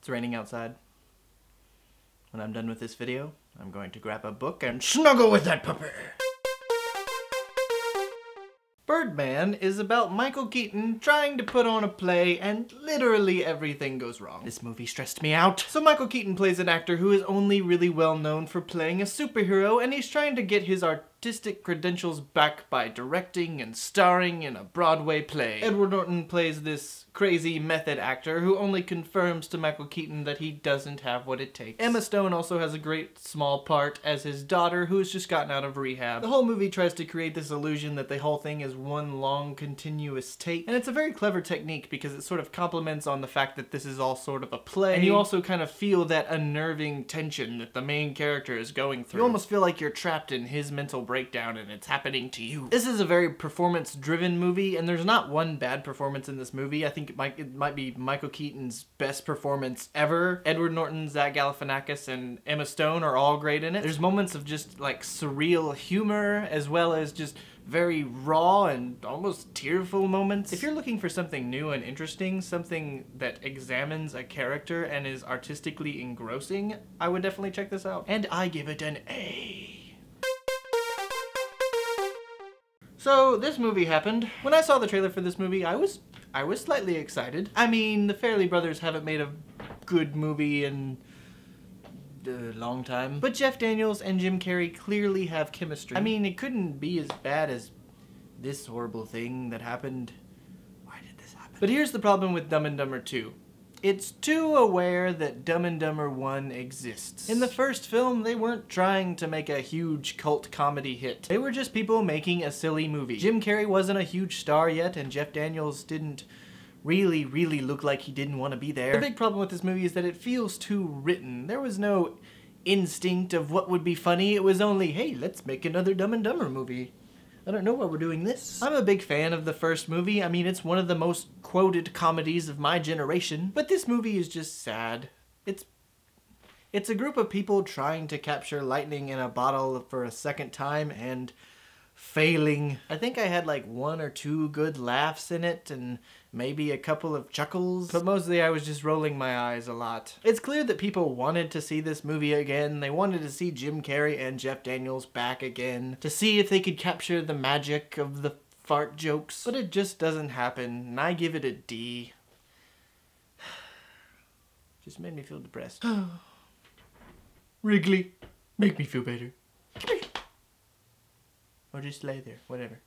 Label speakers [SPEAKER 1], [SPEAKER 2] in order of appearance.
[SPEAKER 1] It's raining outside. When I'm done with this video, I'm going to grab a book and snuggle with that puppy. Birdman is about Michael Keaton trying to put on a play and literally everything goes wrong. This movie stressed me out. So Michael Keaton plays an actor who is only really well known for playing a superhero, and he's trying to get his artistic credentials back by directing and starring in a Broadway play. Edward Norton plays this crazy method actor who only confirms to Michael Keaton that he doesn't have what it takes. Emma Stone also has a great small part as his daughter who has just gotten out of rehab. The whole movie tries to create this illusion that the whole thing is one long continuous take, and it's a very clever technique because it sort of complements on the fact that this is all sort of a play, and you also kind of feel that unnerving tension that the main character is going through. You almost feel like you're trapped in his mental breakdown and it's happening to you. This is a very performance-driven movie, and there's not one bad performance in this movie. I think it might be Michael Keaton's best performance ever. Edward Norton, Zach Galifianakis, and Emma Stone are all great in it. There's moments of just like surreal humor as well as just very raw and almost tearful moments. If you're looking for something new and interesting, something that examines a character and is artistically engrossing, I would definitely check this out. And I give it an A. So this movie happened. When I saw the trailer for this movie, I was slightly excited. I mean, the Farrelly brothers haven't made a good movie in a long time. But Jeff Daniels and Jim Carrey clearly have chemistry. I mean, it couldn't be as bad as this horrible thing that happened. Why did this happen? But here's the problem with Dumb and Dumber 2. It's too aware that Dumb and Dumber 1 exists. In the first film, they weren't trying to make a huge cult comedy hit. They were just people making a silly movie. Jim Carrey wasn't a huge star yet, and Jeff Daniels didn't really look like he didn't want to be there. The big problem with this movie is that it feels too written. There was no instinct of what would be funny. It was only, hey, let's make another Dumb and Dumber movie. I don't know why we're doing this. I'm a big fan of the first movie. I mean, it's one of the most quoted comedies of my generation. But this movie is just sad. It's a group of people trying to capture lightning in a bottle for a second time and failing. I think I had like 1 or 2 good laughs in it and maybe a couple of chuckles, but mostly I was just rolling my eyes a lot. It's clear that people wanted to see this movie again. They wanted to see Jim Carrey and Jeff Daniels back again, to see if they could capture the magic of the fart jokes, but it just doesn't happen, and I give it a D. Just made me feel depressed. Wrigley, make me feel better. Come here. Or just lay there, whatever.